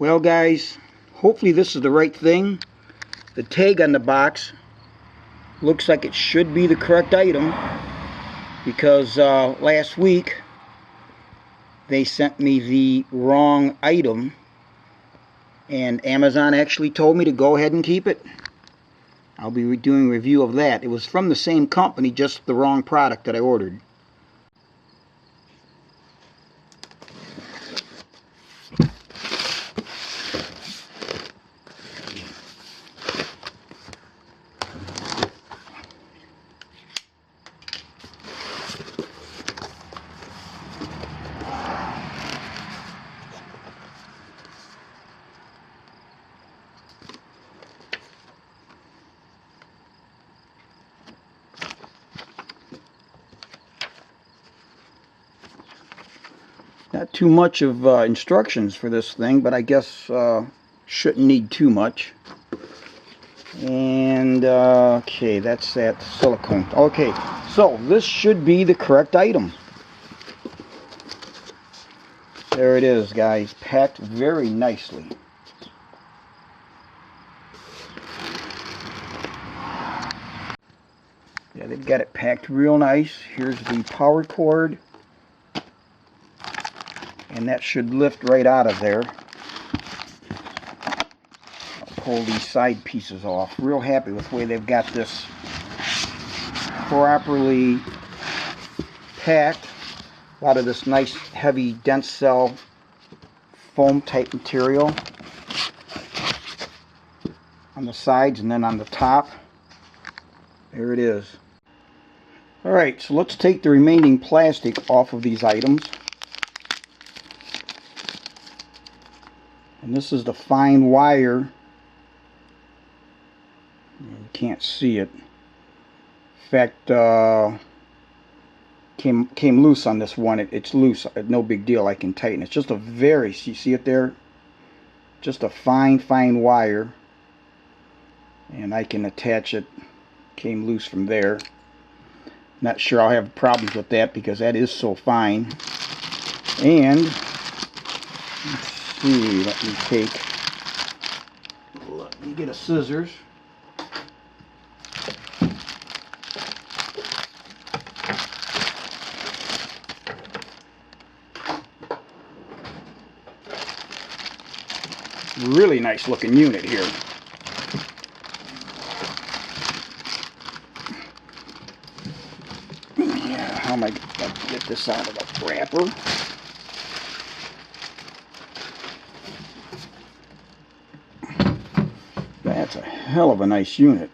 Well guys, hopefully this is the right thing. The tag on the box looks like it should be the correct item, because last week they sent me the wrong item and Amazon actually told me to go ahead and keep it. I'll be doing a review of that. It was from the same company, just the wrong product that I ordered. Not too much of instructions for this thing, but I guess shouldn't need too much. And okay, that's that silicone. Okay, so this should be the correct item. There it is, guys, packed very nicely. Yeah, they've got it packed real nice. Here's the power cord, and that should lift right out of there. I'll pull these side pieces off. Real happy with the way they've got this properly packed. A lot of this nice heavy dense cell foam type material on the sides and then on the top. There it is. Alright, so let's take the remaining plastic off of these items. And this is the fine wire. You can't see it. In fact, came loose on this one. It's loose. No big deal. I can tighten it. It's just a very, you see it there? Just a fine wire. And I can attach it. Came loose from there. Not sure I'll have problems with that because that is so fine. And let's see, let me get a scissors. Really nice looking unit here. Yeah, how am I going to get this out of the wrapper? That's a hell of a nice unit.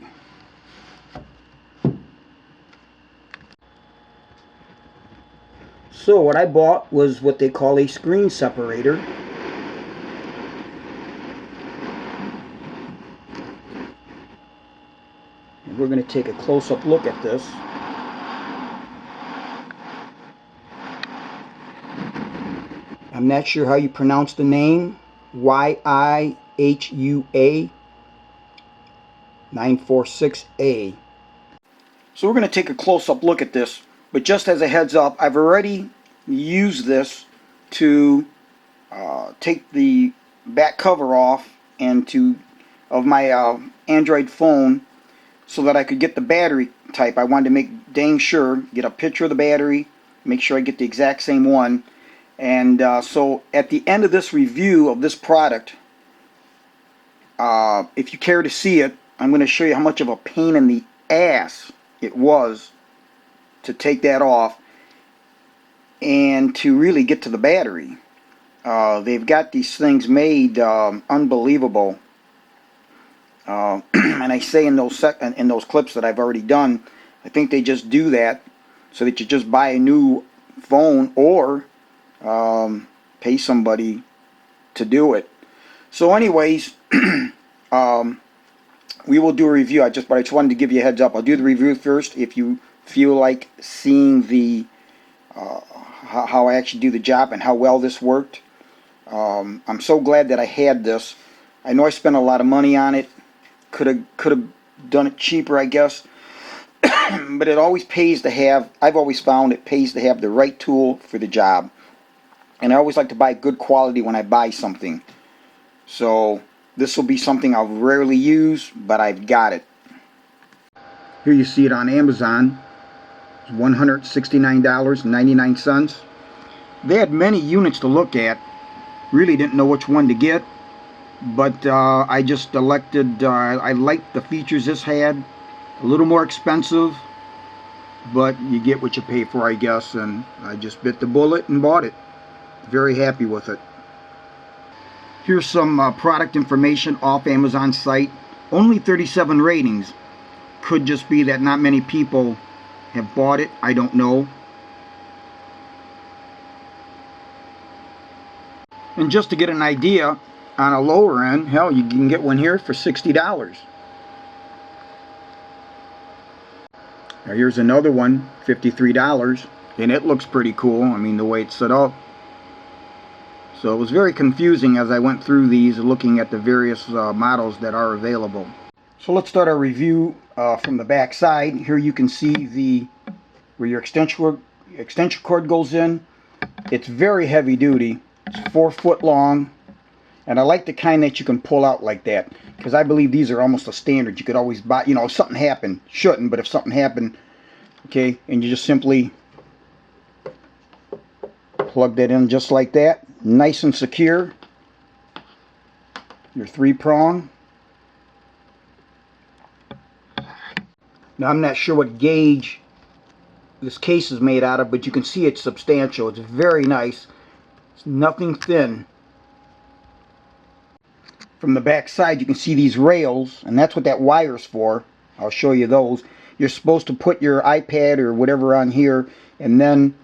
So what I bought was what they call a screen separator. And we're going to take a close-up look at this. I'm not sure how you pronounce the name. YIHUA 946A. So we're going to take a close-up look at this. But just as a heads up, I've already used this to take the back cover off of my Android phone so that I could get the battery type. I wanted to make dang sure, get a picture of the battery, make sure I get the exact same one. And so at the end of this review of this product, if you care to see it, I'm going to show you how much of a pain in the ass it was to take that off and to really get to the battery. They've got these things made unbelievable. And I say in those clips that I've already done, I think they just do that so that you just buy a new phone or pay somebody to do it. So anyways, we will do a review. But I just wanted to give you a heads up. I'll do the review first. If you feel like seeing the how I actually do the job and how well this worked, I'm so glad that I had this. I know I spent a lot of money on it. Could have done it cheaper, I guess. But it always pays to have. I've always found it pays to have the right tool for the job. And I always like to buy good quality when I buy something. So this will be something I'll rarely use, but I've got it. Here you see it on Amazon. It's $169.99. They had many units to look at. Really didn't know which one to get, but I just elected, I liked the features this had. A little more expensive, but you get what you pay for, I guess, and I just bit the bullet and bought it. Very happy with it. Here's some product information off Amazon site. Only 37 ratings. Could just be that not many people have bought it. I don't know. And just to get an idea, on a lower end, hell, you can get one here for $60. Now here's another one, $53, and it looks pretty cool. I mean, the way it's set up. So it was very confusing as I went through these, looking at the various models that are available. So let's start our review from the back side. Here you can see where your extension cord goes in. It's very heavy duty. It's 4 foot long, and I like the kind that you can pull out like that, because I believe these are almost a standard. You could always buy, you know, if something happened, shouldn't, but if something happened, okay, and you just simply plug that in just like that, nice and secure. Your 3-prong. Now I'm not sure what gauge this case is made out of, but you can see it's substantial. It's very nice. It's nothing thin. From the back side you can see these rails, and that's what that wire's for. I'll show you those. You're supposed to put your iPad or whatever on here, and then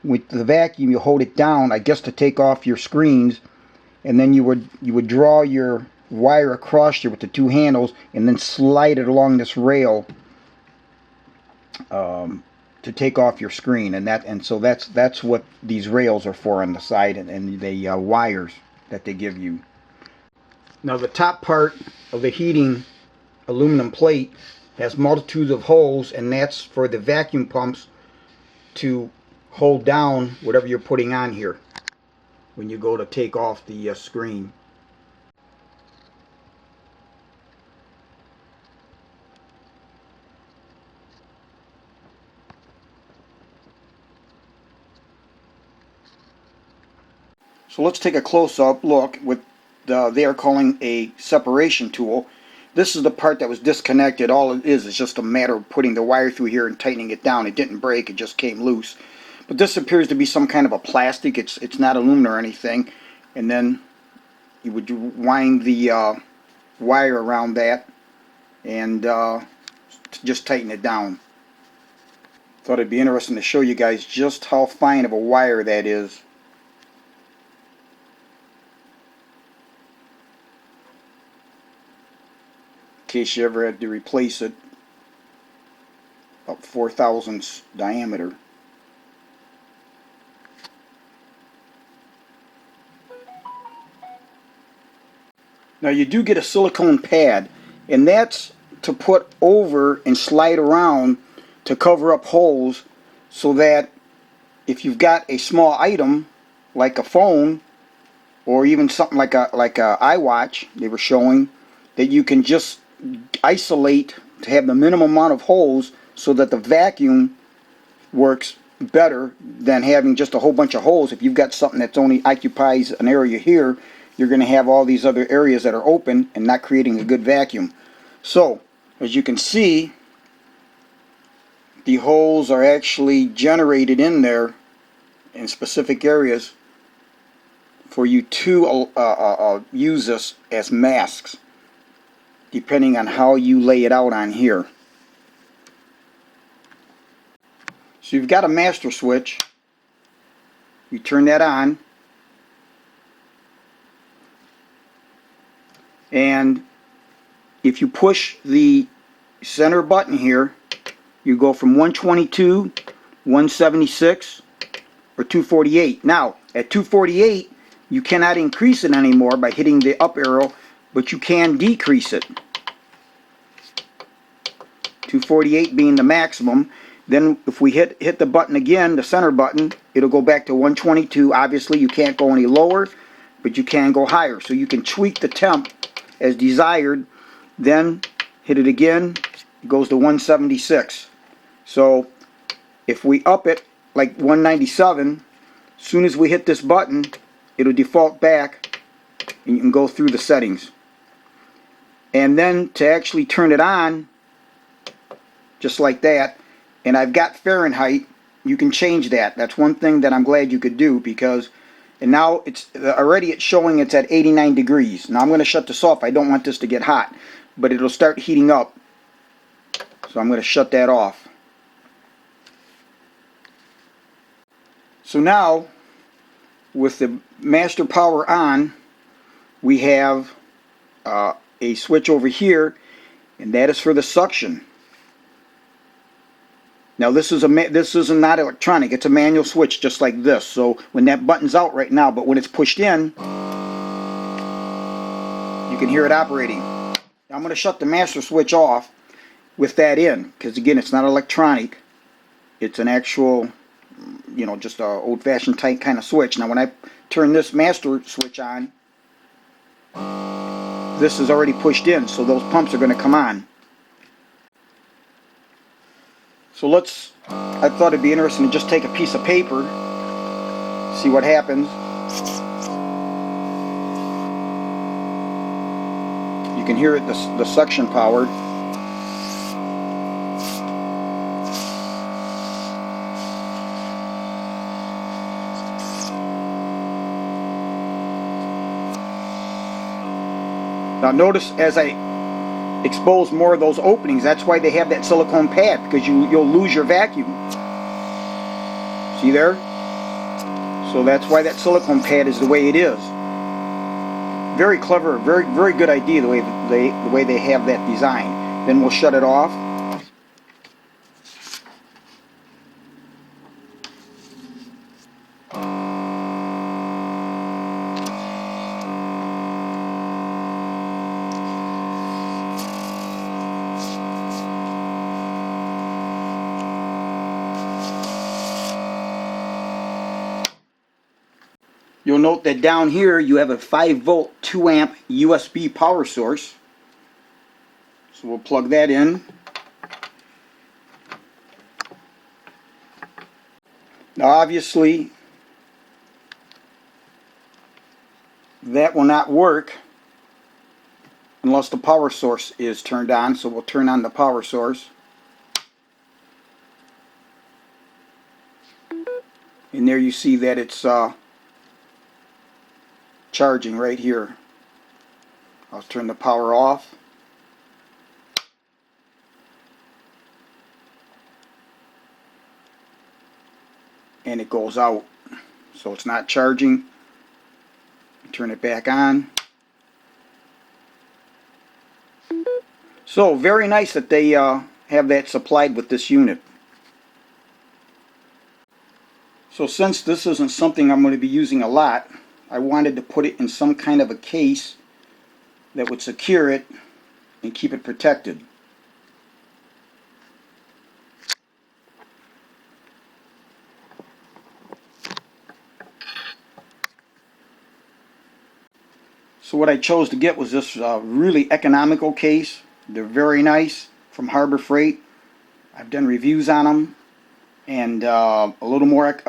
with the vacuum you hold it down, I guess to take off your screens, and then you would draw your wire across here with the 2 handles and then slide it along this rail to take off your screen, and so that's what these rails are for on the side, and the wires that they give you. Now the top part of the heating aluminum plate has multitudes of holes, and that's for the vacuum pumps to hold down whatever you're putting on here when you go to take off the screen. So let's take a close-up look with they are calling a separation tool. This is the part that was disconnected. All it is just a matter of putting the wire through here and tightening it down. It didn't break, it just came loose. But this appears to be some kind of a plastic. It's not aluminum or anything. And then you would wind the wire around that and just tighten it down. Thought it'd be interesting to show you guys just how fine of a wire that is. In case you ever had to replace it. About 4 thousandths diameter. Now you do get a silicone pad, and that's to put over and slide around to cover up holes, so that if you've got a small item like a phone or even something like a iWatch they were showing, that you can just isolate to have the minimum amount of holes, so that the vacuum works better than having just a whole bunch of holes. If you've got something that's only occupies an area here, you're going to have all these other areas that are open and not creating a good vacuum. So as you can see, the holes are actually generated in there in specific areas for you to use this as masks, depending on how you lay it out on here. So you've got a master switch. You turn that on, and if you push the center button here, you go from 122, 176, or 248. Now at 248 you cannot increase it anymore by hitting the up arrow, but you can decrease it. 248 being the maximum. Then if we hit the button again, the center button, it'll go back to 122. Obviously you can't go any lower, but you can go higher. So you can tweak the temp as desired, then hit it again, it goes to 176. So if we up it like 197, as soon as we hit this button, it'll default back and you can go through the settings. And then to actually turn it on, just like that, and I've got Fahrenheit, you can change that. That's one thing that I'm glad you could do, because and now it's showing it's at 89 degrees. Now I'm going to shut this off. I don't want this to get hot, but it'll start heating up. So I'm going to shut that off. So now, with the master power on, we have a switch over here, and that is for the suction. Now this is not electronic. It's a manual switch, just like this. So when that button's out right now, but when it's pushed in, you can hear it operating. Now I'm going to shut the master switch off with that in, because again, it's not electronic. It's an actual, you know, just a old-fashioned type kind of switch. Now when I turn this master switch on, this is already pushed in, so those pumps are going to come on. So I thought it'd be interesting to just take a piece of paper, see what happens. You can hear it, the suction powered. Now notice as I expose more of those openings, that's why they have that silicone pad, because you'll lose your vacuum. See there? So that's why that silicone pad is the way it is. Very clever, very good idea the way they have that design. Then we'll shut it off. You'll note that down here you have a 5-volt 2-amp USB power source. So we'll plug that in. Now obviously that will not work unless the power source is turned on, so we'll turn on the power source. And there you see that it's charging right here. I'll turn the power off. And it goes out. So it's not charging. Turn it back on. So very nice that they have that supplied with this unit. So since this isn't something I'm going to be using a lot, I wanted to put it in some kind of a case that would secure it and keep it protected. So what I chose to get was this really economical case. They're very nice, from Harbor Freight. I've done reviews on them, and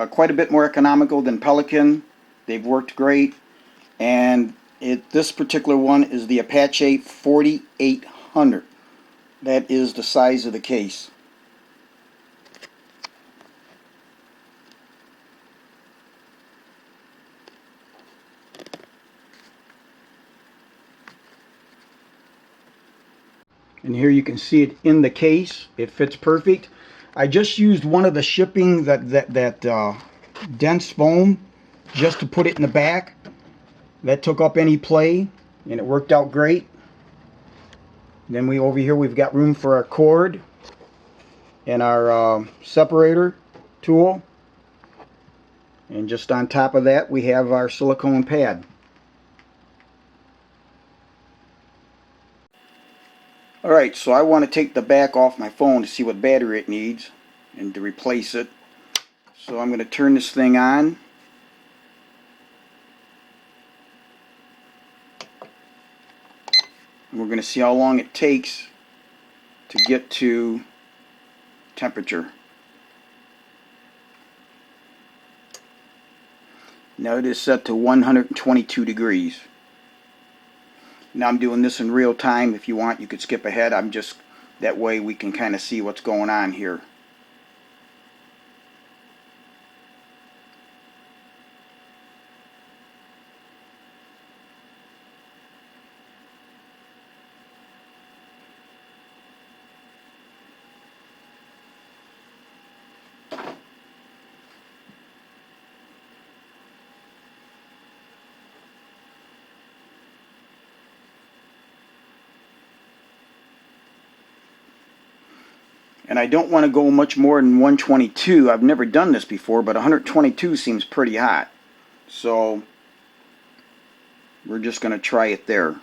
quite a bit more economical than Pelican. They've worked great, and this particular one is the Apache 4800. That is the size of the case. And here you can see it in the case. It fits perfect. I just used one of the shipping that dense foam just to put it in the back. That took up any play, and it worked out great. Then over here we've got room for our cord and our separator tool. And just on top of that we have our silicone pad. Alright, so I want to take the back off my phone to see what battery it needs and to replace it. So I'm going to turn this thing on. And we're going to see how long it takes to get to temperature. Now it is set to 122 degrees. Now I'm doing this in real time. If you want, you could skip ahead. That way we can kind of see what's going on here. And I don't want to go much more than 122. I've never done this before, but 122 seems pretty hot. So we're just going to try it there.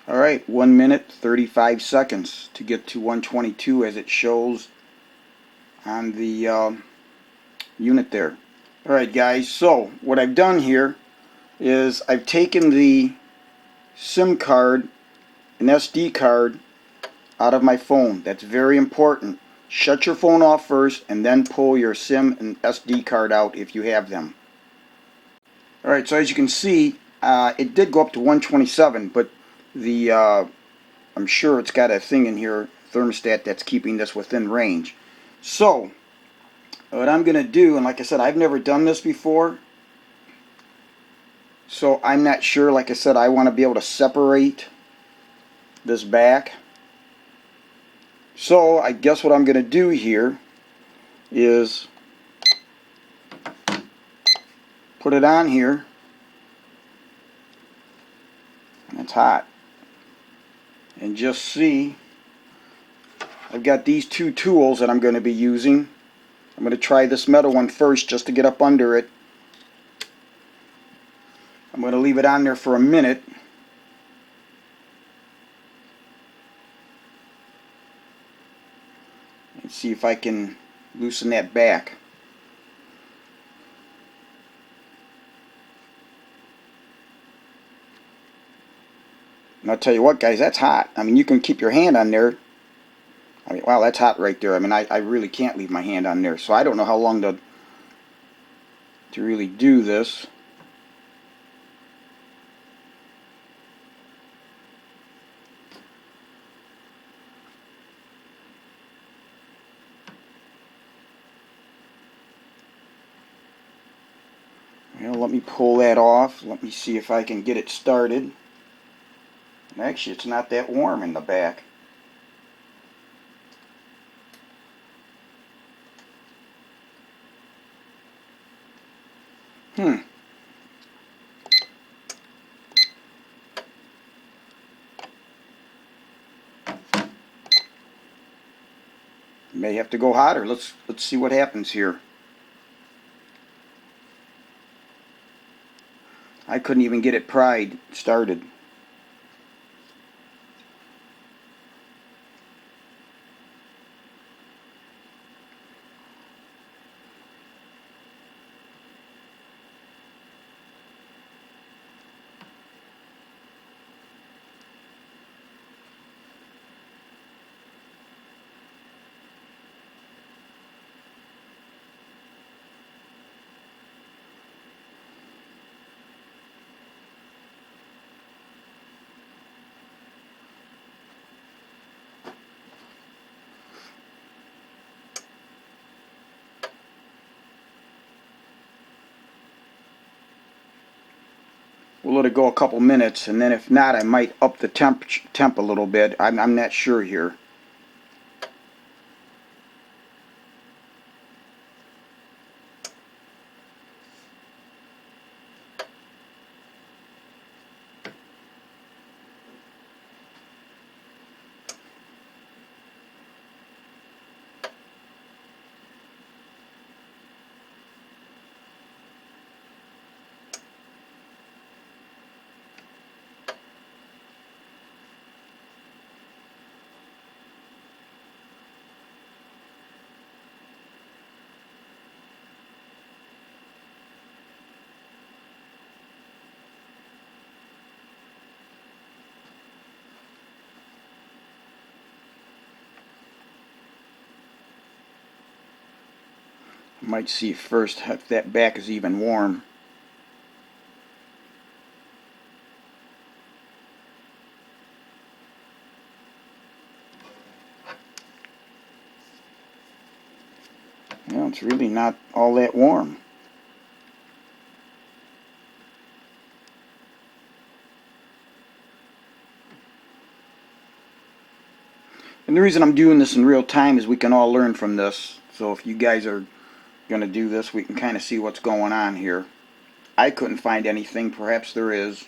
Alright, 1 minute 35 seconds to get to 122 as it shows on the unit there. Alright guys, so what I've done here is I've taken the SIM card, an SD card, out of my phone. That's very important. Shut your phone off first and then pull your SIM and SD card out if you have them. Alright, so as you can see, it did go up to 127, but I'm sure it's got a thing in here, thermostat, that's keeping this within range. So what I'm going to do, and like I said, I've never done this before, so I'm not sure. Like I said, I want to be able to separate this back. So I guess what I'm going to do here is put it on here. It's hot. And just see, I've got these two tools that I'm going to be using. I'm going to try this metal one first just to get up under it. I'm going to leave it on there for a minute. And see if I can loosen that back. And I'll tell you what, guys, that's hot. I mean, you can keep your hand on there. I mean, wow, that's hot right there. I mean, I really can't leave my hand on there. So I don't know how long to really do this. Well, let me pull that off. Let me see if I can get it started. And actually, it's not that warm in the back. May have to go hotter. Let's see what happens here. I couldn't even get it pried started. We'll let it go a couple minutes, and then if not, I might up the temp a little bit. I'm not sure here. Might see first if that back is even warm. Well, it's really not all that warm. And the reason I'm doing this in real time is we can all learn from this. So if you guys are going to do this, we can kind of see what's going on here. I couldn't find anything. Perhaps there is.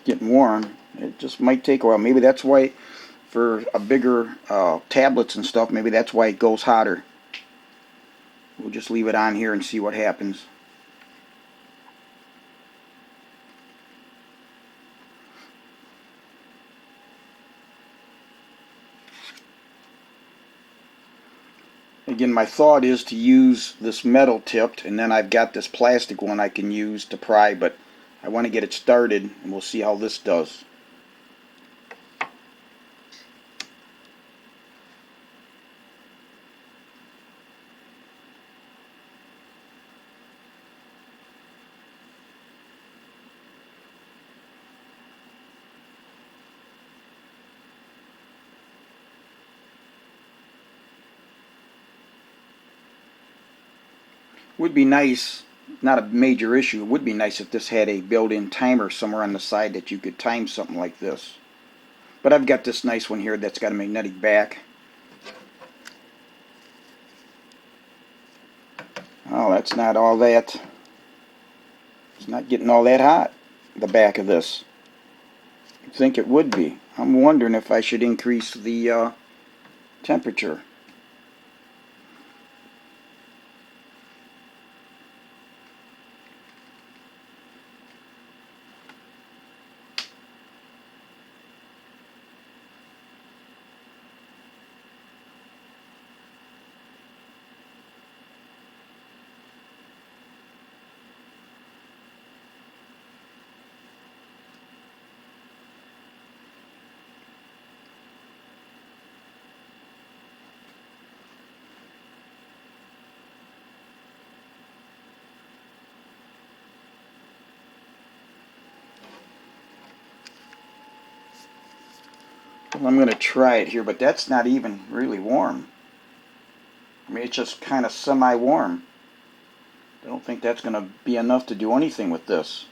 Getting warm. It just might take a while. Maybe that's why, for a bigger tablets and stuff, maybe that's why it goes hotter. We'll just leave it on here and see what happens. Again, my thought is to use this metal tipped, and then I've got this plastic one I can use to pry, but I want to get it started, and we'll see how this does. Would be nice, not a major issue, it would be nice if this had a built-in timer somewhere on the side that you could time something like this. But I've got this nice one here that's got a magnetic back. Oh, that's not all that. It's not getting all that hot, the back of this. You'd think it would be. I'm wondering if I should increase the temperature. Well, I'm going to try it here, but that's not even really warm. I mean, it's just kind of semi-warm. I don't think that's going to be enough to do anything with this.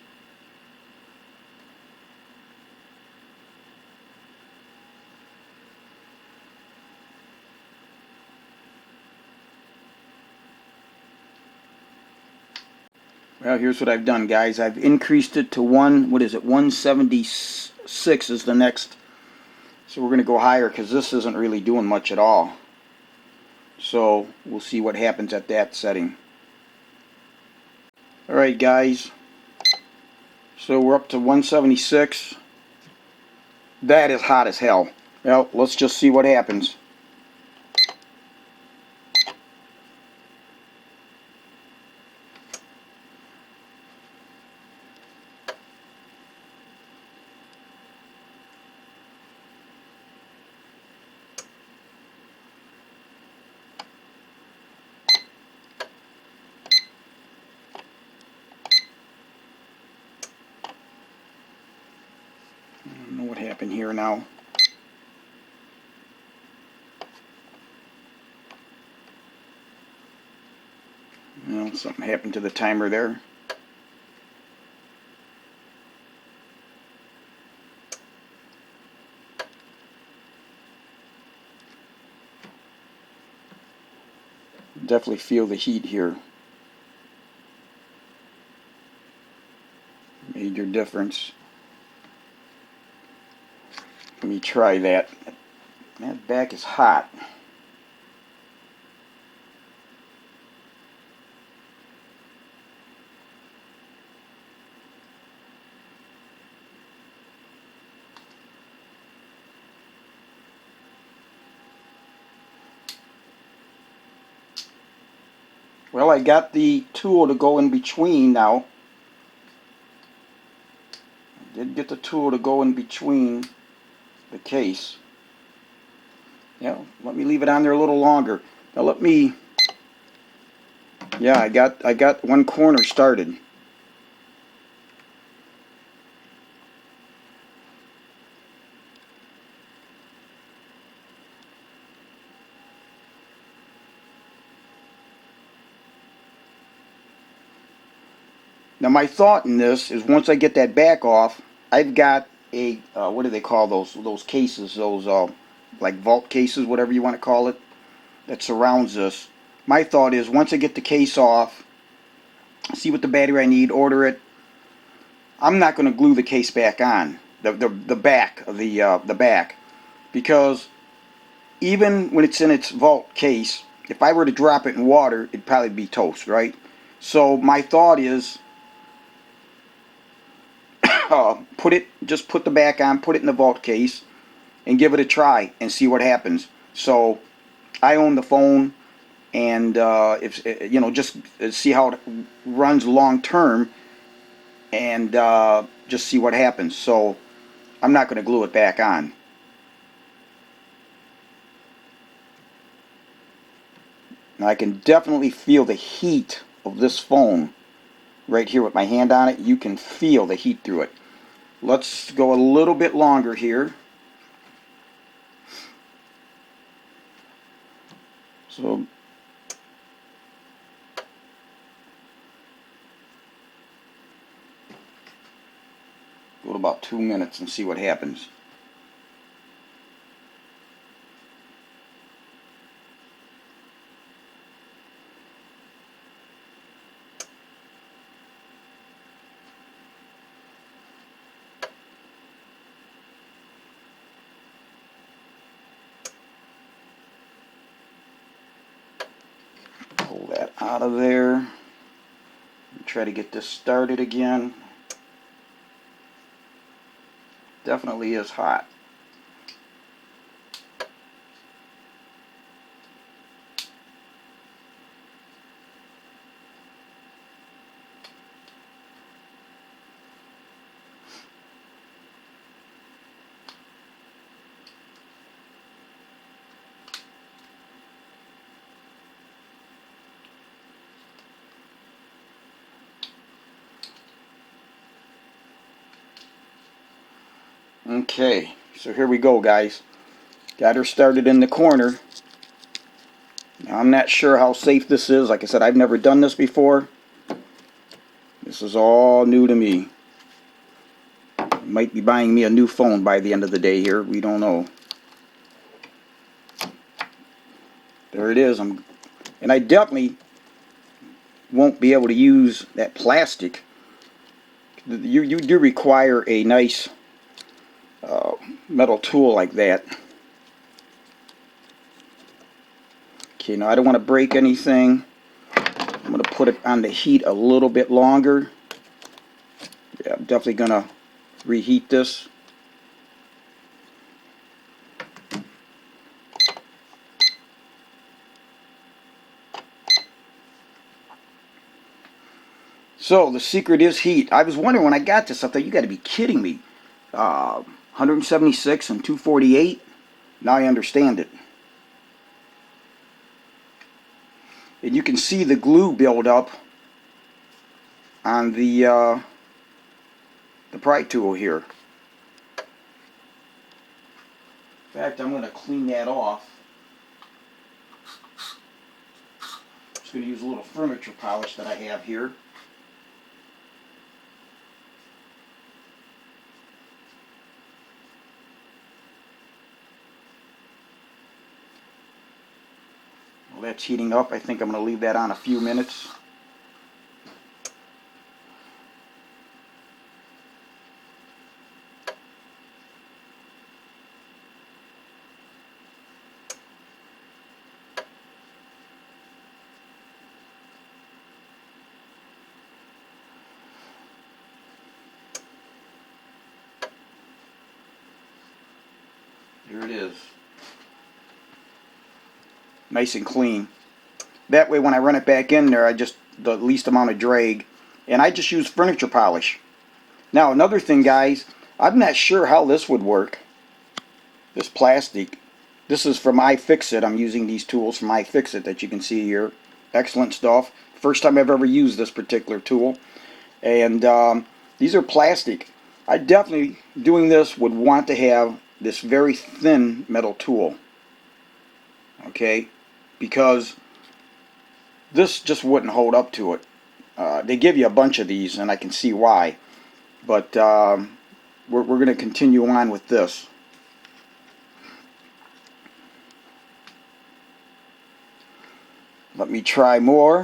Well, here's what I've done, guys. I've increased it to 176 is the next. So we're going to go higher because this isn't really doing much at all. So we'll see what happens at that setting. Alright, guys. So we're up to 176. That is hot as hell. Well, let's just see what happens. I don't know what happened here now. Well, something happened to the timer there. Definitely feel the heat here. Major difference. Let me try that. That back is hot. Well, I got the tool to go in between now. I did get the tool to go in between the case. Yeah, let me leave it on there a little longer. Now let me, yeah, I got one corner started. Now my thought in this is once I get that back off, I've got a, what do they call those cases, those like vault cases, whatever you want to call it, that surrounds this. My thought is once I get the case off, see what the battery I need, order it. I'm not going to glue the case back on, the back of the back, because even when it's in its vault case, if I were to drop it in water, it'd probably be toast, right? So my thought is, just put the back on, put it in the vault case, and give it a try and see what happens. So I own the phone, and if you know, just see how it runs long term, and just see what happens. So I'm not going to glue it back on. Now I can definitely feel the heat of this phone right here with my hand on it. You can feel the heat through it. Let's go a little bit longer here. So go to about 2 minutes and see what happens. Pull that out of there. Try to get this started again. Definitely is hot. Okay, so here we go, guys. Got her started in the corner. Now, I'm not sure how safe this is. Like I said, I've never done this before. This is all new to me. Might be buying me a new phone by the end of the day here. We don't know. There it is. And I definitely won't be able to use that plastic. You do require a nice metal tool like that. Okay, now I don't want to break anything. I'm going to put it on the heat a little bit longer. Yeah, I'm definitely going to reheat this. So the secret is heat. I was wondering when I got this, I thought, you got to be kidding me. 176 and 248. Now I understand it. And you can see the glue build up on the pry tool here. In fact, I'm going to clean that off. Just going to use a little furniture polish that I have here. Well, that's heating up. I think I'm going to leave that on a few minutes. Here it is. Nice and clean. That way when I run it back in there, I just the least amount of drag. And I just use furniture polish. Now another thing, guys, I'm not sure how this would work. This plastic. This is from iFixit. I'm using these tools from iFixit that you can see here. Excellent stuff. First time I've ever used this particular tool. And these are plastic. I definitely, doing this, would want to have this very thin metal tool. Okay? Because this just wouldn't hold up to it. They give you a bunch of these, and I can see why. But we're going to continue on with this. Let me try more.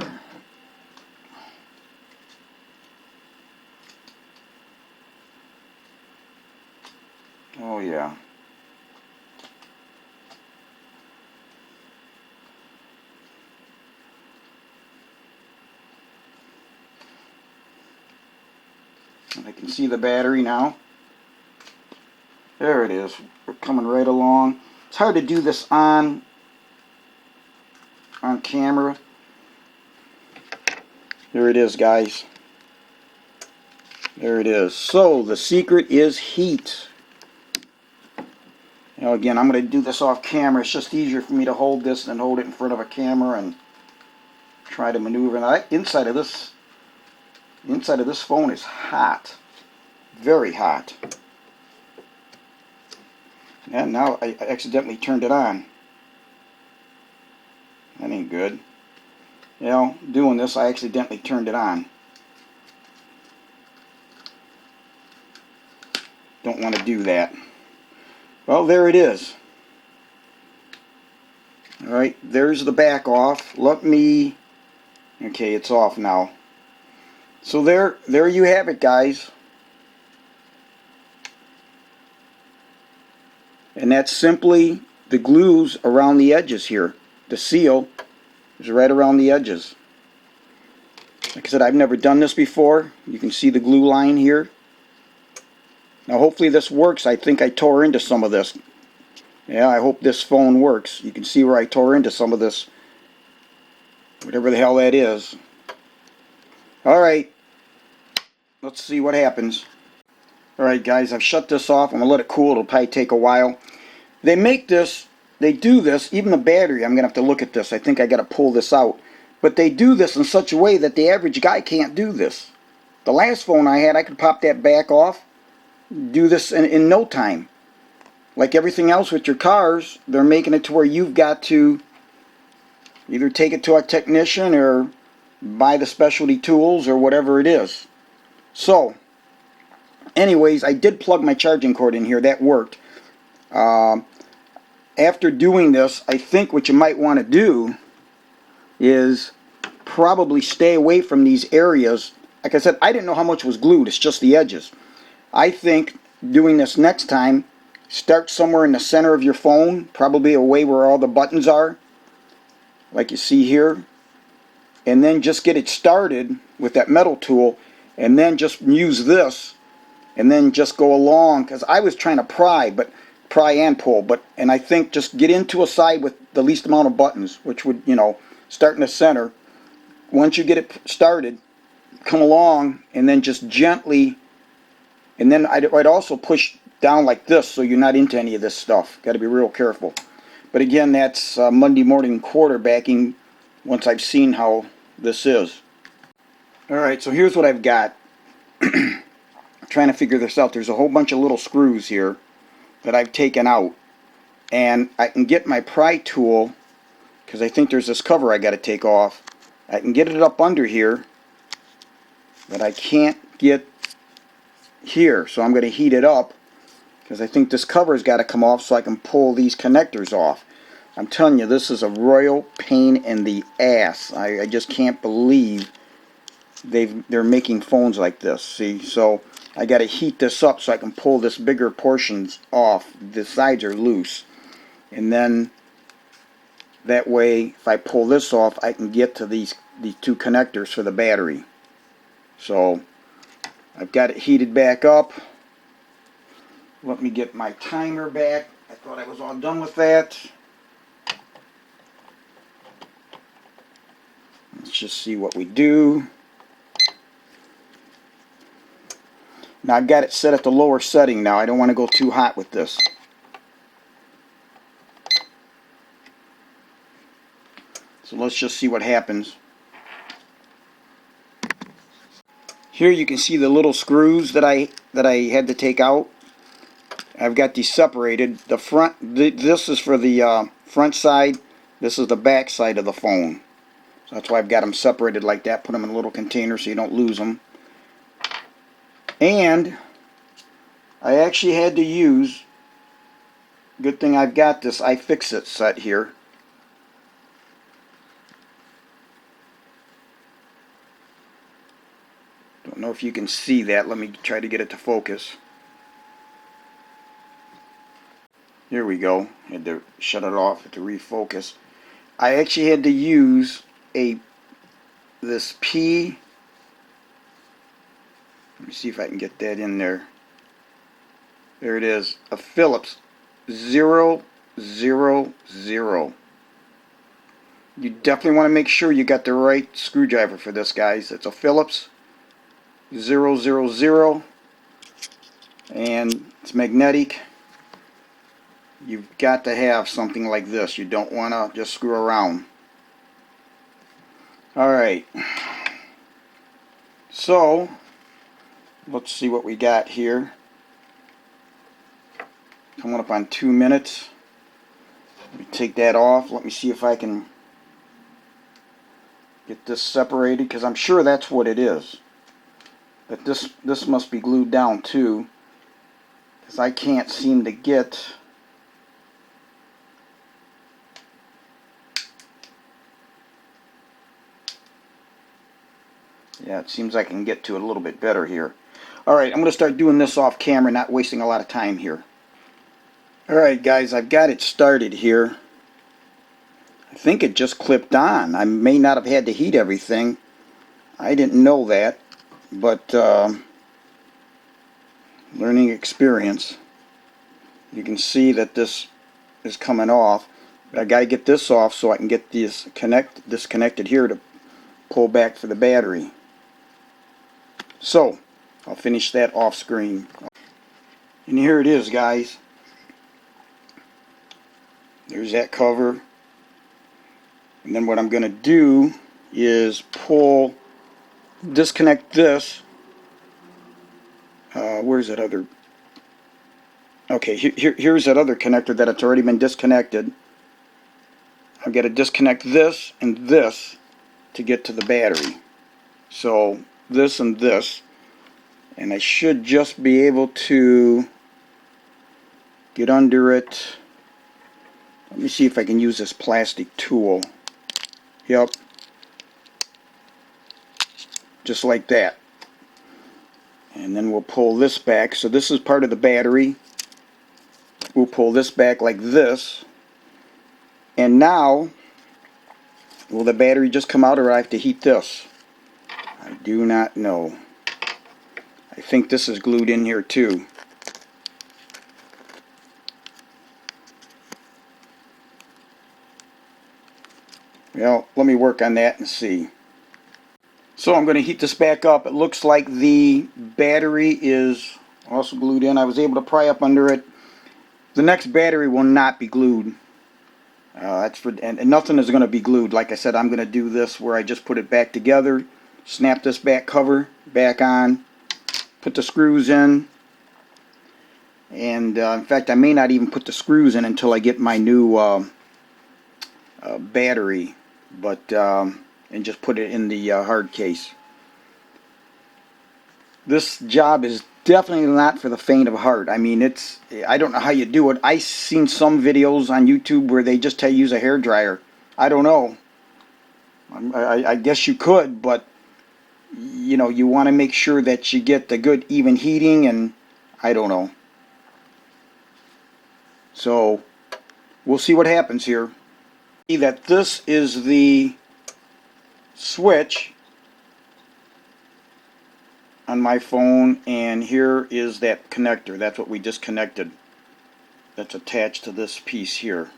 Oh yeah. And I can see the battery now. There it is. We're coming right along. It's hard to do this on camera. There it is, guys. There it is. So the secret is heat. Now again, I'm going to do this off camera. It's just easier for me to hold this than hold it in front of a camera and try to maneuver. Now, inside of this phone is hot, very hot. And now I accidentally turned it on. That ain't good. You know, doing this, I accidentally turned it on. Don't want to do that. Well, there it is. Alright, there's the back off. Let me... Okay, it's off now. So there you have it, guys. And that's simply the glues around the edges here. The seal is right around the edges. Like I said, I've never done this before. You can see the glue line here. Now hopefully this works. I think I tore into some of this. Yeah, I hope this phone works. You can see where I tore into some of this. Whatever the hell that is. Alright. Let's see what happens. Alright guys, I've shut this off. I'm going to let it cool. It'll probably take a while. They make this, they do this, even the battery, I'm going to have to look at this. I think I got to pull this out. But they do this in such a way that the average guy can't do this. The last phone I had, I could pop that back off. Do this in no time. Like everything else with your cars, they're making it to where you've got to either take it to a technician or buy the specialty tools or whatever it is. So, anyways, I did plug my charging cord in here. That worked. After doing this, I think what you might want to do is probably stay away from these areas. Like I said, I didn't know how much was glued. It's just the edges. I think doing this next time, start somewhere in the center of your phone, probably away where all the buttons are, like you see here, and then just get it started with that metal tool, and then just use this, and then just go along, because I was trying to pry and pull, and I think just get into a side with the least amount of buttons, which would, start in the center. Once you get it started, come along, and then just gently. And then I'd also push down like this so you're not into any of this stuff. Got to be real careful. But again, that's Monday morning quarterbacking once I've seen how this is. Alright, so here's what I've got. Trying to figure this out. There's a whole bunch of little screws here that I've taken out. And I can get my pry tool, because I think there's this cover I got to take off. I can get it up under here, but I can't get here, so I'm going to heat it up because I think this cover's got to come off so I can pull these connectors off. I'm telling you, this is a royal pain in the ass. I just can't believe they're making phones like this. See, so I got to heat this up so I can pull this bigger portions off. The sides are loose, and then that way if I pull this off I can get to these two connectors for the battery. So I've got it heated back up. Let me get my timer back. I thought I was all done with that. let's just see what we do. Now I've got it set at the lower setting now. I don't want to go too hot with this. So let's just see what happens. Here you can see the little screws that I had to take out. I've got these separated. The front, this is for the front side. This is the back side of the phone. So that's why I've got them separated like that. Put them in a little container so you don't lose them. And I actually had to use, good thing I've got this iFixit set here. Don't know if you can see that. Let me try to get it to focus. Here we go. Had to shut it off to refocus. I actually had to use this P. Let me see if I can get that in there. There it is. A Phillips 000. You definitely want to make sure you got the right screwdriver for this, guys. It's a Phillips 000, and it's magnetic. You've got to have something like this. You don't want to just screw around. Alright, so let's see what we got here. Coming up on 2 minutes. Let me take that off. Let me see if I can get this separated, because I'm sure that's what it is. But this must be glued down too, because I can't seem to get. Yeah, it seems I can get to it a little bit better here. Alright, I'm going to start doing this off camera, not wasting a lot of time here. Alright guys, I've got it started here. I think it just clipped on. I may not have had to heat everything. I didn't know that, but learning experience. You can see that this is coming off. But I got to get this off so I can get this disconnected here to pull back for the battery. So I'll finish that off screen. And here it is, guys. There's that cover. And then what I'm going to do is disconnect this. Where's that other? Okay, here's that other connector that it's already been disconnected. I've got to disconnect this and this to get to the battery. So this and this, and I should just be able to get under it. Let me see if I can use this plastic tool. Yep, just like that. And then we'll pull this back. So this is part of the battery. We'll pull this back like this. And now, will the battery just come out, or I have to heat this? I do not know. I think this is glued in here too. Well, let me work on that and see. So I'm going to heat this back up. It looks like the battery is also glued in. I was able to pry up under it. The next battery will not be glued. And nothing is going to be glued. Like I said, I'm going to do this where I just put it back together, snap this back cover back on, put the screws in, and in fact I may not even put the screws in until I get my new battery, but and just put it in the hard case. This job is definitely not for the faint of heart. I mean, I don't know how you do it. I've seen some videos on YouTube where they just tell you use a hairdryer. I don't know. I guess you could, but you know, you want to make sure that you get the good even heating, and I don't know. So we'll see what happens here. See that this is the switch on my phone, and here is that connector. That's what we disconnected. That's attached to this piece here.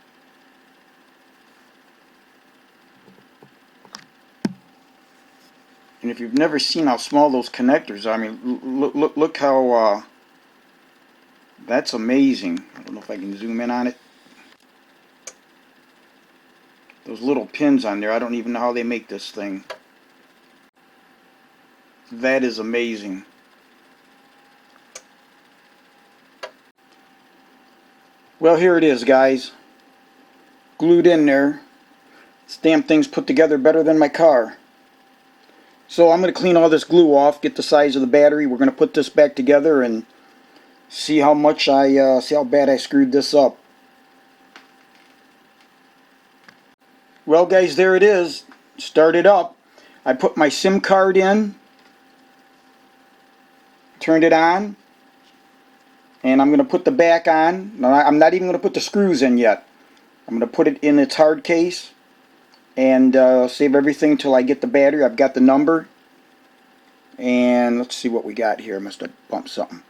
And if you've never seen how small those connectors are, I mean, look how, that's amazing. I don't know if I can zoom in on it. Those little pins on there, I don't even know how they make this thing. That is amazing. Well, here it is, guys. Glued in there. This damn thing's put together better than my car. So I'm going to clean all this glue off, get the size of the battery. We're going to put this back together and see how much see how bad I screwed this up. Well, guys, there it is. Start it up. I put my SIM card in, turned it on, and I'm going to put the back on. Now, I'm not even going to put the screws in yet. I'm going to put it in its hard case and save everything till I get the battery. I've got the number. And let's see what we got here. Must have bumped something.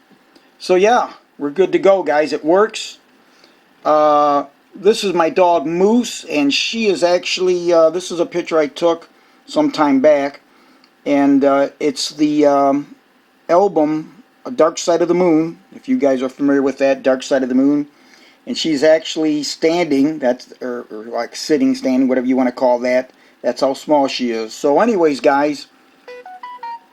So yeah, we're good to go, guys. It works. This is my dog Moose, and she is actually, this is a picture I took some time back, and it's the album Dark Side of the Moon, if you guys are familiar with that, Dark Side of the Moon. And she's actually standing, that's or like sitting, standing, whatever you want to call that. That's how small she is. So anyways, guys,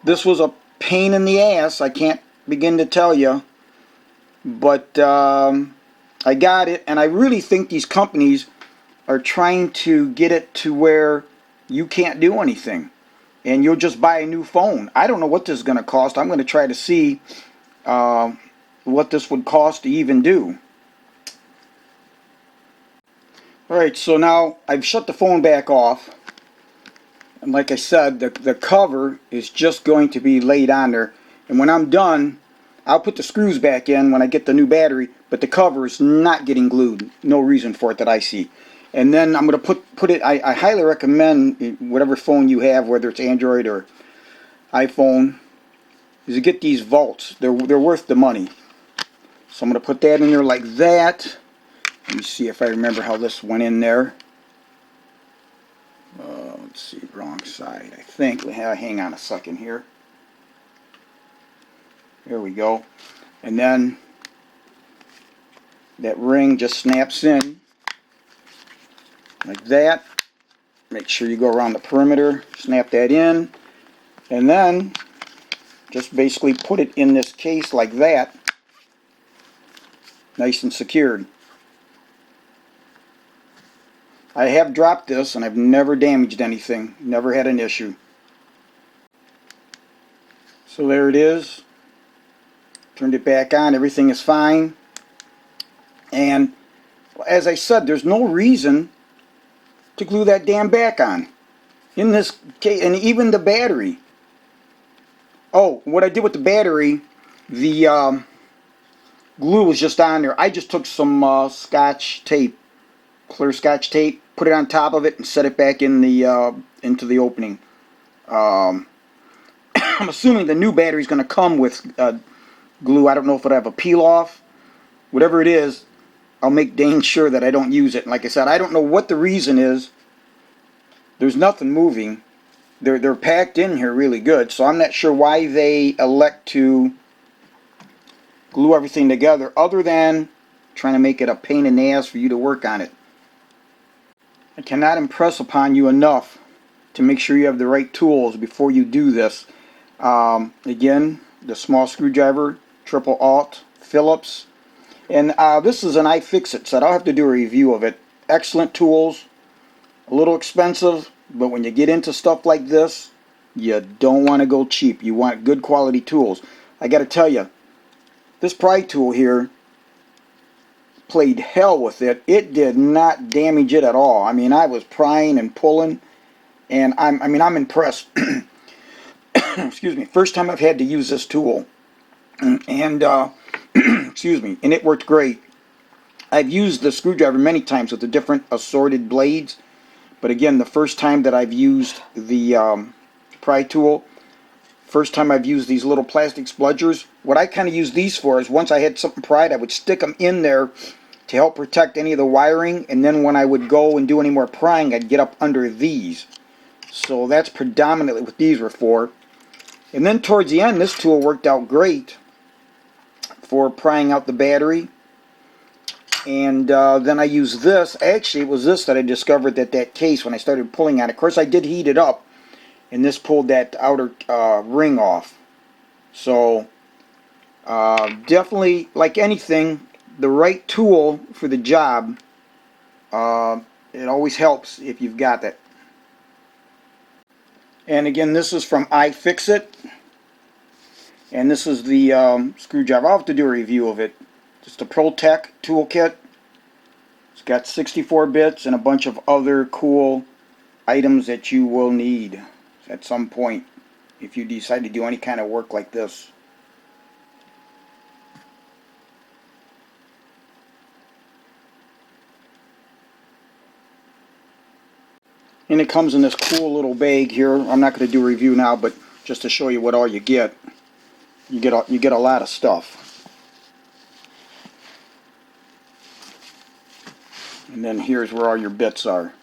this was a pain in the ass, I can't begin to tell you, but I got it, and I really think these companies are trying to get it to where you can't do anything, and you'll just buy a new phone. I don't know what this is going to cost. I'm going to try to see what this would cost to even do. Alright, so now I've shut the phone back off, and like I said, the cover is just going to be laid on there, and when I'm done, I'll put the screws back in when I get the new battery, but the cover is not getting glued. No reason for it that I see. And then I'm going to put it, I highly recommend, whatever phone you have, whether it's Android or iPhone, is to get these vaults. They're worth the money. So I'm going to put that in there like that. Let me see if I remember how this went in there. Let's see, wrong side, I think. Hang on a second here. There we go. And then that ring just snaps in like that. Make sure you go around the perimeter, snap that in, and then just basically put it in this case like that, nice and secured. I have dropped this and I've never damaged anything, never had an issue. So there it is. Turned it back on, everything is fine. And as I said, there's no reason to glue that damn back on. In this case, and even the battery. Oh, what I did with the battery, the glue was just on there. I just took some scotch tape, clear scotch tape, put it on top of it and set it back in the into the opening. I'm assuming the new battery is going to come with glue. I don't know if it'll have a peel off. Whatever it is, I'll make dang sure that I don't use it. And like I said, I don't know what the reason is. There's nothing moving. They're packed in here really good, so I'm not sure why they elect to glue everything together other than trying to make it a pain in the ass for you to work on it. I cannot impress upon you enough to make sure you have the right tools before you do this. Again, the small screwdriver, triple aught, Phillips, and this is an iFixit set. I'll have to do a review of it. Excellent tools, a little expensive, but when you get into stuff like this, you don't want to go cheap. You want good quality tools. I got to tell you, this pry tool here played hell with it. It did not damage it at all. I mean, I was prying and pulling, and I'm impressed. Excuse me. First time I've had to use this tool, and excuse me, and it worked great. I've used the screwdriver many times with the different assorted blades, but again, the first time that I've used the pry tool, first time I've used these little plastic spludgers, what I kind of use these for is once I had something pried, I would stick them in there to help protect any of the wiring, and then when I would go and do any more prying, I'd get up under these. So that's predominantly what these were for. And then towards the end, this tool worked out great for prying out the battery. And then I used this. Actually, it was this that I discovered that case when I started pulling on it. Of course, I did heat it up, and this pulled that outer ring off. So definitely, like anything, the right tool for the job, it always helps if you've got that. And again, this is from iFixit, and this is the screwdriver. I'll have to do a review of it. Just a ProTech toolkit. It's got 64 bits and a bunch of other cool items that you will need at some point if you decide to do any kind of work like this. And it comes in this cool little bag here. I'm not going to do a review now, but just to show you what all you get. You get a lot of stuff. And then here's where all your bits are.